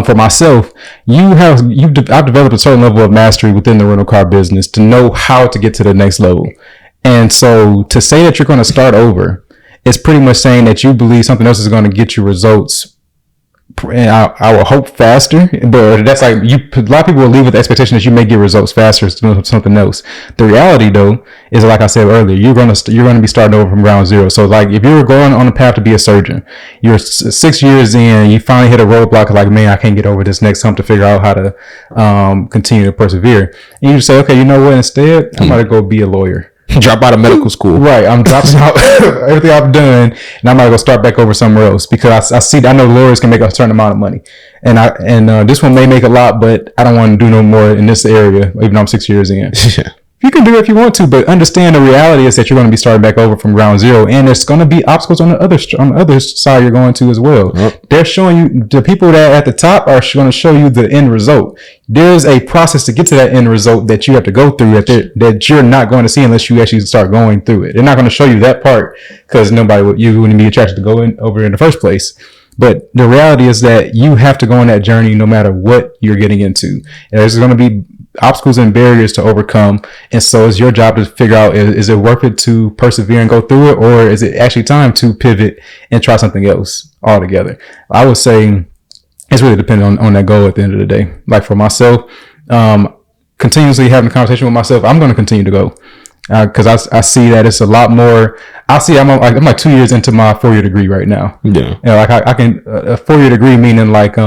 for myself, I've developed a certain level of mastery within the rental car business to know how to get to the next level. And so to say that you're going to start over is pretty much saying that you believe something else is going to get you results. And I will hope faster, but that's like a lot of people will leave with the expectation that you may get results faster doing something else. The reality though is, like I said earlier, you're going to be starting over from ground zero. So like if you're going on the path to be a surgeon, you're 6 years in, you finally hit a roadblock, like, man, I can't get over this next hump to figure out how to continue to persevere. And you just say, okay, you know what, instead I'm going to go be a lawyer. Drop out of medical school. Right. I'm dropping out everything I've done, and I'm going to go start back over somewhere else, because I know lawyers can make a certain amount of money, and this one may make a lot, but I don't want to do no more in this area, even though I'm 6 years in. Yeah. You can do it if you want to, but understand the reality is that you're going to be starting back over from ground zero, and there's going to be obstacles on the other side you're going to as well. Yep. They're showing you, the people that are at the top are going to show you the end result. There's a process to get to that end result that you have to go through that you're not going to see unless you actually start going through it. They're not going to show you that part because you wouldn't be attracted to go over in the first place. But the reality is that you have to go on that journey no matter what you're getting into. And there's going to be obstacles and barriers to overcome, and so it's your job to figure out, is it worth it to persevere and go through it, or is it actually time to pivot and try something else altogether? I would say it's really dependent on that goal at the end of the day. Like for myself, continuously having a conversation with myself, I'm going to continue to go because I see that it's a lot more. I'm like 2 years into my 4-year degree right now. Yeah, like I can a 4-year degree, meaning like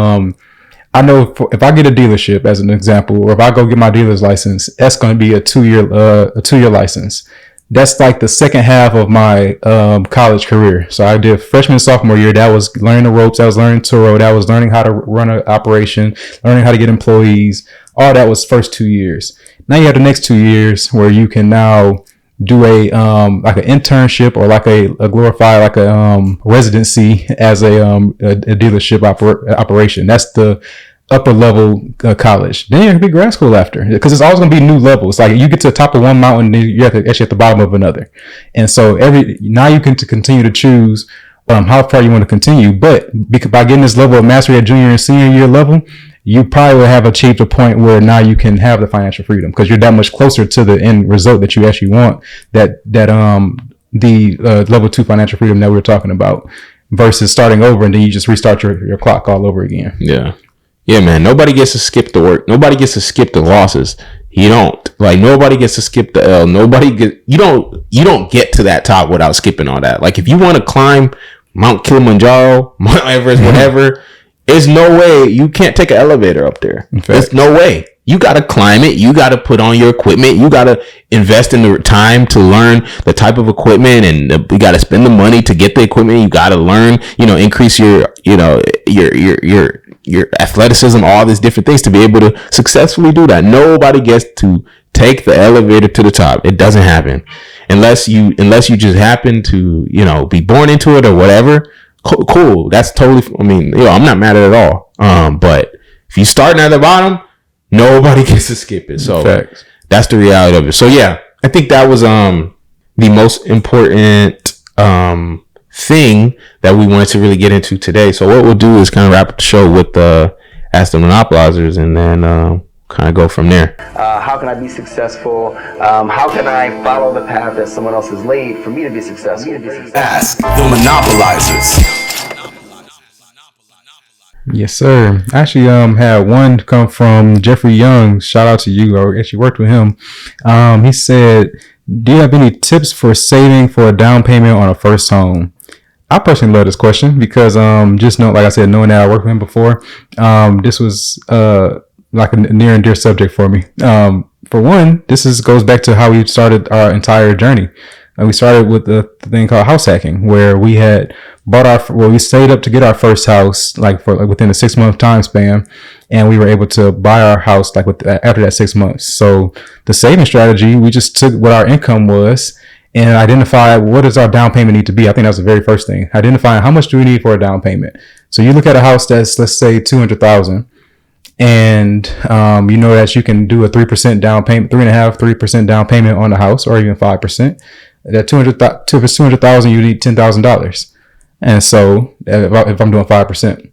I know if I get a dealership as an example, or if I go get my dealer's license, that's going to be a 2-year license. That's like the second half of my college career. So I did freshman and sophomore year. That was learning the ropes. I was learning Turo. That was learning how to run an operation, learning how to get employees. All that was first 2 years. Now you have the next 2 years where you can now do a like an internship, or like a glorified like a residency as a dealership operation. That's the upper level college. Then you're gonna be grad school after, because it's always gonna be new levels. Like you get to the top of one mountain, then you're actually at the bottom of another. And so now you can continue to choose how far you want to continue. But by getting this level of mastery at junior and senior year level, you probably will have achieved a point where now you can have the financial freedom, because you're that much closer to the end result that you actually want, the level 2 financial freedom that we were talking about, versus starting over and then you just restart your clock all over again. Yeah, man. Nobody gets to skip the work. Nobody gets to skip the losses. You don't. Like, nobody gets to skip the L. You don't get to that top without skipping all that. Like, if you want to climb Mount Kilimanjaro, Mount Everest, whatever, there's no way. You can't take an elevator up there. There's no way. You got to climb it. You got to put on your equipment. You got to invest in the time to learn the type of equipment, and you got to spend the money to get the equipment. You got to learn, increase your athleticism, all these different things to be able to successfully do that. Nobody gets to take the elevator to the top. It doesn't happen unless you just happen to, be born into it or whatever. Cool. That's totally, I'm not mad at it at all. But if you starting at the bottom, nobody gets to skip it. So Facts. That's the reality of it. So yeah, I think that was the most important thing that we wanted to really get into today. So what we'll do is kind of wrap up the show with Ask the Monopolizers, and then kind of go from there. How can I be successful? How can I follow the path that someone else has laid for me to be successful? Ask the Monopolizers. Yes, sir. I actually had one come from Jeffrey Young. Shout out to you. I actually worked with him. He said, do you have any tips for saving for a down payment on a first home? I personally love this question because just know, like I said, knowing that I worked with him before, this was like a near and dear subject for me. For one, goes back to how we started our entire journey. And we started with the thing called house hacking, where we had we stayed up to get our first house, within a 6-month time span, and we were able to buy our house after that 6 months. So the saving strategy, we just took what our income was and identified what does our down payment need to be. I think that was the very first thing. Identifying how much do we need for a down payment. So you look at a house that's, let's say, $200,000. And you know that you can do a 3% down payment, 3% down payment on the house, or even 5%. That $200,000, you need $10,000. And so if I'm doing 5%,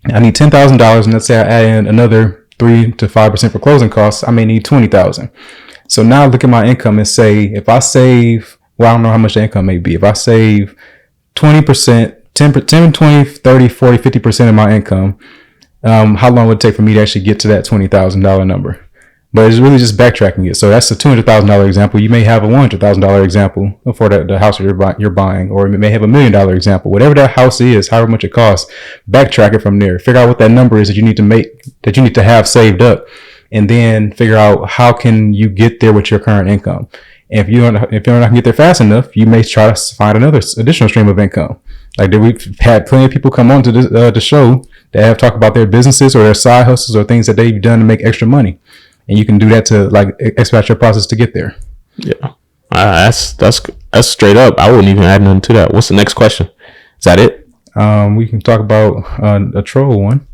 I need $10,000. And let's say I add in another 3 to 5% for closing costs, I may need $20,000. So now look at my income and say, if I save, I don't know how much the income may be. If I save 20%, 10, 20, 30, 40, 50% of my income, how long would it take for me to actually get to that $20,000 number? But it's really just backtracking it. So that's a $200,000 example. You may have a $100,000 example for the house you're buying, or you may have $1 million example. Whatever that house is, however much it costs, backtrack it from there. Figure out what that number is that you need to have saved up, and then figure out how can you get there with your current income. And if you're not gonna get there fast enough, you may try to find another additional stream of income. Like we've had plenty of people come on to the show that have talked about their businesses or their side hustles or things that they've done to make extra money. And you can do that to expedite your process to get there. Yeah, that's straight up. I wouldn't even add nothing to that. What's the next question? Is that it? We can talk about a troll one.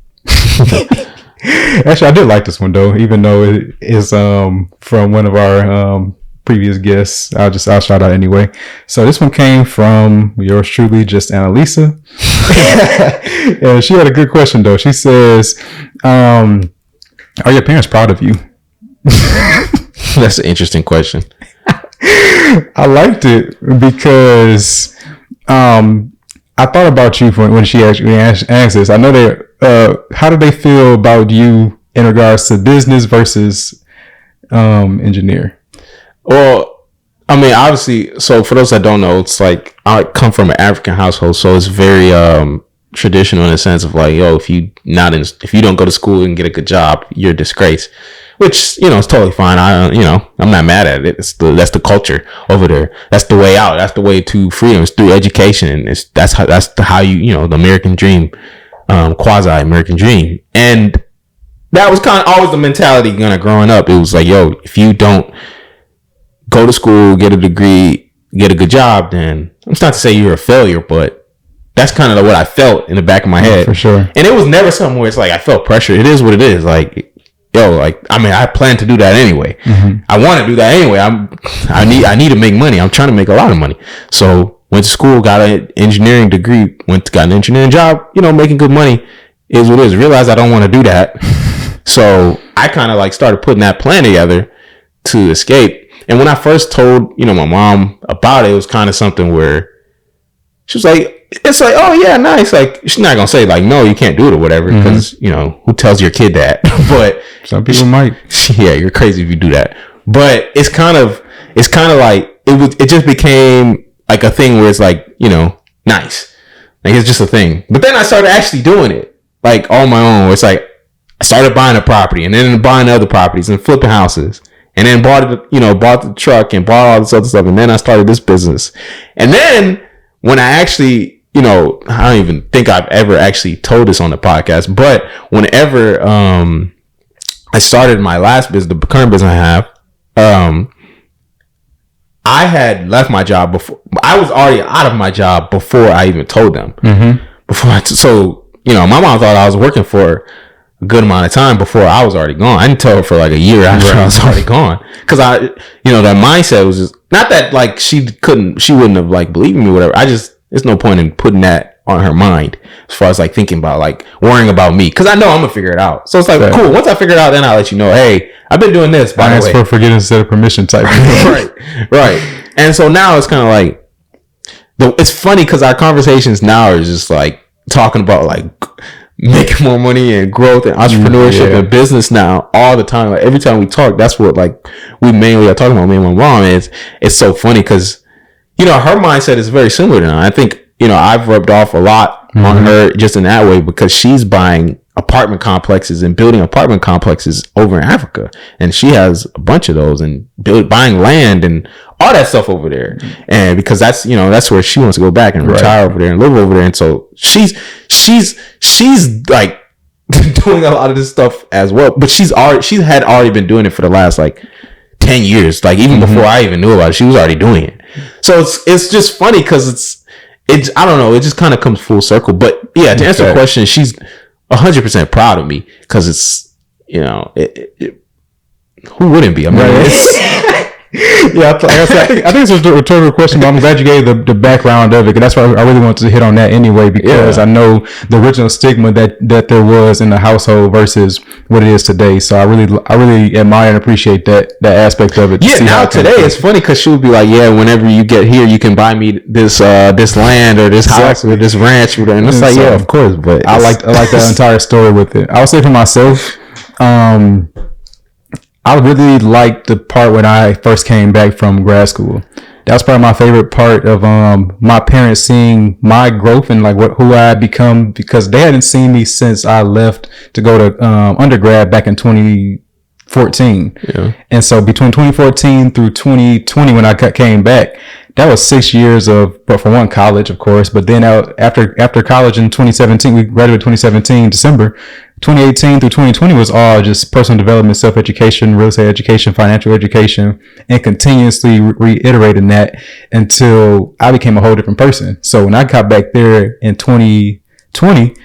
Actually, I did like this one though, even though it is from one of our previous guests. I'll shout out anyway. So this one came from yours truly, just Annalisa. And she had a good question though. She says, "Are your parents proud of you?" That's an interesting question. I liked it because I thought about you when she actually asked this. I know how do they feel about you in regards to business versus engineer? Well, I mean, obviously, so for those that don't know, it's like I come from an African household, so it's very traditional in the sense of like, yo, if you don't go to school and get a good job, you're a disgrace. Which, it's totally fine. I'm not mad at it. That's the culture over there. That's the way out. That's the way to freedom. It's through education, and that's how you the American dream, quasi American dream. And that was kind of always the mentality growing up. It was like, yo, if you don't go to school, get a degree, get a good job, then it's not to say you're a failure, but that's kind of what I felt in the back of my head. For sure. And it was never something where it's like I felt pressure. It is what it is. Like, yo, I plan to do that anyway. Mm-hmm. I want to do that anyway. I need to make money. I'm trying to make a lot of money. So went to school, got an engineering degree, got an engineering job, making good money is what it is. Realized I don't want to do that. So I kind of started putting that plan together to escape. And when I first told, my mom about it, it was kind of something where she was like, it's like, oh yeah, nice. Like, she's not going to say no, you can't do it or whatever. Because, who tells your kid that? But some people might. Yeah, you're crazy if you do that. But it's kind of like, it just became like a thing where it's like, nice. Like, it's just a thing. But then I started actually doing it on my own. It's like, I started buying a property and then buying other properties and flipping houses. And then bought the truck and bought all this other stuff. And then I started this business. And then when I actually, I don't even think I've ever actually told this on the podcast, but whenever I started my last business, the current business I have, I had left my job before. I was already out of my job before I even told them. Mm-hmm. So my mom thought I was working for a good amount of time before I was already gone. I didn't tell her for a year after I was already gone. Cause that mindset was just not that she wouldn't have believed me or whatever. There's no point in putting that on her mind as far as thinking about worrying about me. Cause I know I'm gonna figure it out. So it's cool. Once I figure it out, then I'll let you know, hey, I've been doing this, by the way. Ask for forgetting instead of permission type. Right. And so now it's kind of it's funny cause our conversations now are just talking about making more money and growth and entrepreneurship and business now all the time. Every time we talk, that's what we mainly are talking about, me and my mom. It's so funny because her mindset is very similar to mine. I think I've rubbed off a lot on her just in that way because she's buying apartment complexes and building apartment complexes over in Africa, and she has a bunch of those and buying land and all that stuff over there. And because that's where she wants to go back and retire over there and live over there. And so she's like doing a lot of this stuff as well, but she had already been doing it for the last like 10 years, like even before I even knew about it. She was already doing it. So it's just funny because it's I don't know, it just kind of comes full circle. But yeah, to answer the question, she's 100% proud of me because it's, who wouldn't be? I mean, yeah, I think it's a rhetorical question, but I'm glad you gave the background of it, because that's why I really wanted to hit on that anyway, because I know the original stigma that there was in the household versus what it is today. So I really admire and appreciate that aspect of it. Yeah, now today it's funny because she would be like, yeah, whenever you get here, you can buy me this land or this house or this ranch, and it's like, yeah, of course. But I like that entire story with it. I would say for myself, I really liked the part when I first came back from grad school. That was probably my favorite part of my parents seeing my growth and like who I had become, because they hadn't seen me since I left to go to undergrad back in 2014. Yeah. And so between 2014 through 2020, when I came back, that was 6 years but for one, college, of course. But then after college in 2017, we graduated 2017, December. 2018 through 2020 was all just personal development, self-education, real estate education, financial education, and continuously reiterating that until I became a whole different person. So when I got back there in 2020,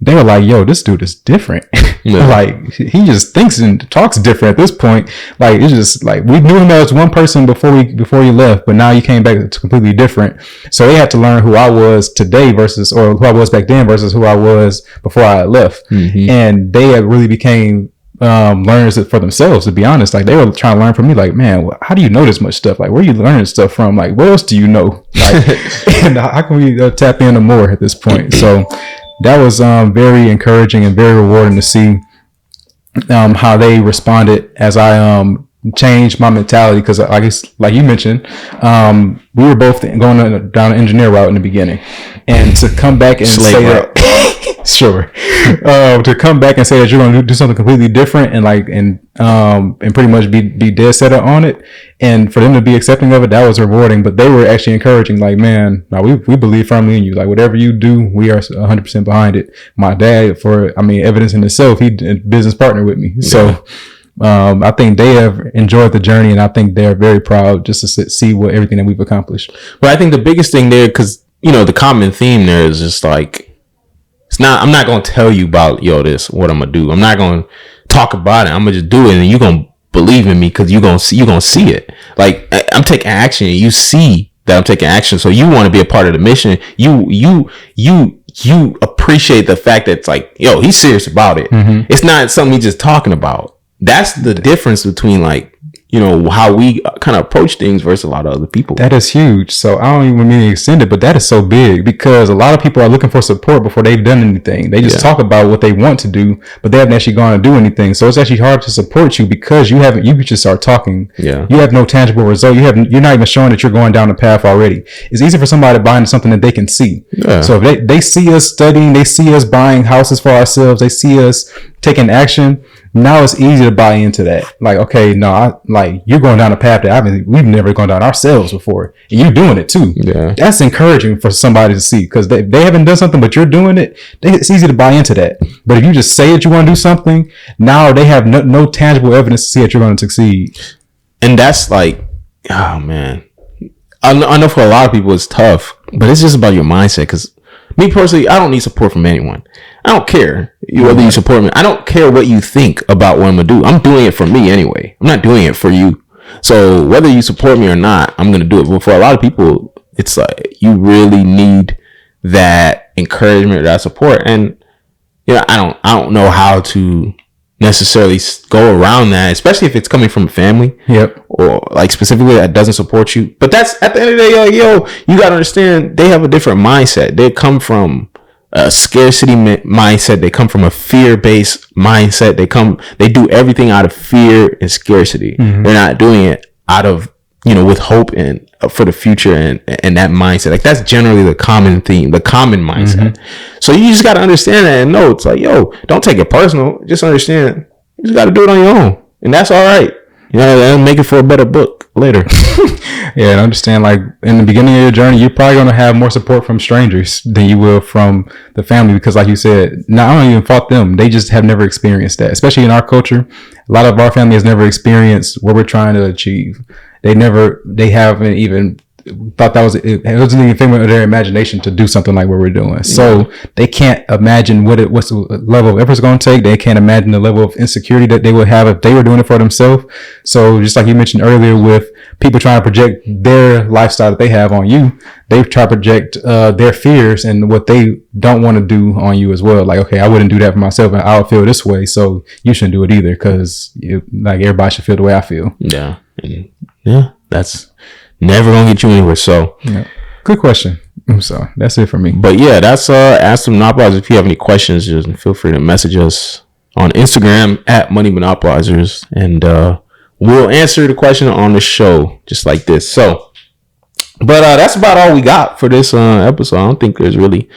they were like, yo, this dude is different. Yeah. Like, he just thinks and talks different at this point. Like, it's just like, we knew him as one person before he left, but now he came back, it's completely different. So they had to learn who I was today or who I was back then versus who I was before I left. Mm-hmm. And they had really became learners for themselves, to be honest. Like, they were trying to learn from me, like, man, how do you know this much stuff? Like, where are you learning stuff from? Like, what else do you know? Like, and how can we tap into more at this point? So that was very encouraging and very rewarding to see how they responded as I changed my mentality. Because I guess, like you mentioned, we were both going down an engineer route in the beginning, and to come back and say that, sure, to come back and say that you're going to do something completely different and pretty much be dead set on it, and for them to be accepting of it, that was rewarding. But they were actually encouraging, like, man, no, we believe firmly in you. Like, whatever you do, we are 100% behind it. My dad, evidence in itself, he a business partner with me. Yeah. So I think they have enjoyed the journey, and I think they're very proud just to see everything that we've accomplished. But I think the biggest thing there, because the common theme there is just like, I'm not gonna tell you about what I'm gonna do. I'm not gonna talk about it. I'm gonna just do it, and you're gonna believe in me because you're gonna see it. Like, I'm taking action, and you see that I'm taking action. So you want to be a part of the mission. You appreciate the fact that it's like, yo, he's serious about it. Mm-hmm. It's not something he's just talking about. That's the difference between, like, how we kind of approach things versus a lot of other people. That is huge. So I don't even mean to extend it, but that is so big, because a lot of people are looking for support before they've done anything. They just talk about what they want to do, but they haven't actually gone to do anything. So it's actually hard to support you because you just start talking. Yeah. You have no tangible result. You're not even showing that you're going down the path already. It's easy for somebody to buy into something that they can see. Yeah. So if they see us studying, they see us buying houses for ourselves, they see us taking action, now it's easy to buy into that. Like, okay, no, you're going down a path that we've never gone down ourselves before, and you're doing it too. Yeah, that's encouraging for somebody to see, because they haven't done something, but you're doing it. It's easy to buy into that. But if you just say that you want to do something, now they have no tangible evidence to see that you're going to succeed. And that's like, oh man, I know for a lot of people it's tough, but it's just about your mindset. Because me personally, I don't need support from anyone. I don't care whether you support me. I don't care what you think about what I'm going to do. I'm doing it for me anyway. I'm not doing it for you. So whether you support me or not, I'm going to do it. But for a lot of people, it's like, you really need that encouragement, that support. And, I don't know how to necessarily go around that, especially if it's coming from a family. Yep. Or like specifically that doesn't support you. But that's, at the end of the day, you got to understand, they have a different mindset. They come from a scarcity mindset. They come from a fear-based mindset. They do everything out of fear and scarcity. Mm-hmm. They're not doing it out of with hope and for the future and that mindset. Like that's generally the common theme, the common mindset. So you just got to understand that and know it's like, yo, don't take it personal. Just understand you just got to do it on your own, and that's all right. And make it for a better book later. Yeah, and understand, like, in the beginning of your journey, you're probably going to have more support from strangers than you will from the family, because like you said, I don't even fault them. They just have never experienced that, especially in our culture. A lot of our family has never experienced what we're trying to achieve. They haven't even thought that it wasn't even figment of their imagination to do something like what we're doing. So they can't imagine what's the level of effort it's going to take. They can't imagine the level of insecurity that they would have if they were doing it for themselves. So just like you mentioned earlier, with people trying to project their lifestyle that they have on you, they try to project their fears and what they don't want to do on you as well. Like, okay, I wouldn't do that for myself, and I would feel this way, so you shouldn't do it either, because like everybody should feel the way I feel. Yeah, that's never gonna get you anywhere. So, good question. So that's it for me. But yeah, that's Ask the Monopolizers. If you have any questions, just feel free to message us on Instagram at Money Monopolizers, and we'll answer the question on the show just like this. So, but that's about all we got for this episode. I don't think there's really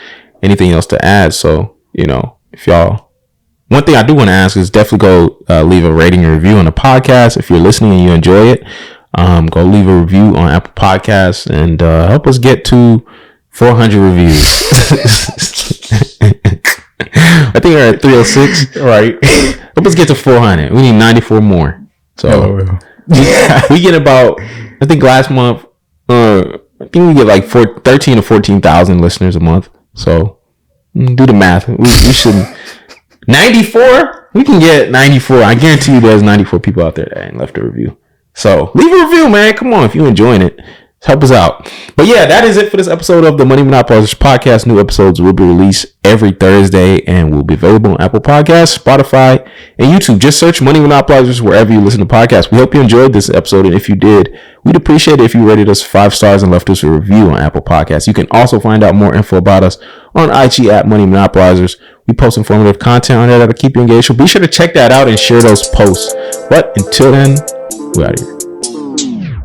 anything else to add. So, if y'all, one thing I do want to ask is definitely go leave a rating and review on the podcast. If you're listening and you enjoy it, go leave a review on Apple Podcasts and help us get to 400 reviews. I think we're at 306. Right. Help us get to 400. We need 94 more. So we get about, I think last month, I think we get like 13 to 14,000 listeners a month. So do the math. We should 94. We can get 94. I guarantee you there's 94 people out there that ain't left a review. So leave a review, man. Come on, if you're enjoying it, help us out. But yeah, that is it for this episode of the Money Monopolizers podcast. New episodes will be released every Thursday and will be available on Apple Podcasts, Spotify, and YouTube. Just search Money Monopolizers wherever you listen to podcasts. We hope you enjoyed this episode, and if you did, we'd appreciate it if you rated us 5 stars and left us a review on Apple Podcasts. You can also find out more info about us on IG at Money Monopolizers. We post informative content on there that'll keep you engaged, so be sure to check that out and share those posts. But until then, we're out of here.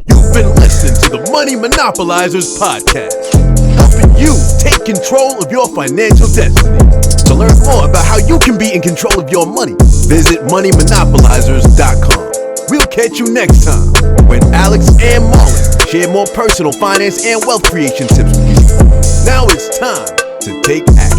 You've been listening to the Money Monopolizers podcast, helping you take control of your financial destiny. To learn more about how you can be in control of your money, visit moneymonopolizers.com. We'll catch you next time when Alex and Marlon share more personal finance and wealth creation tips with you. Now it's time to take action.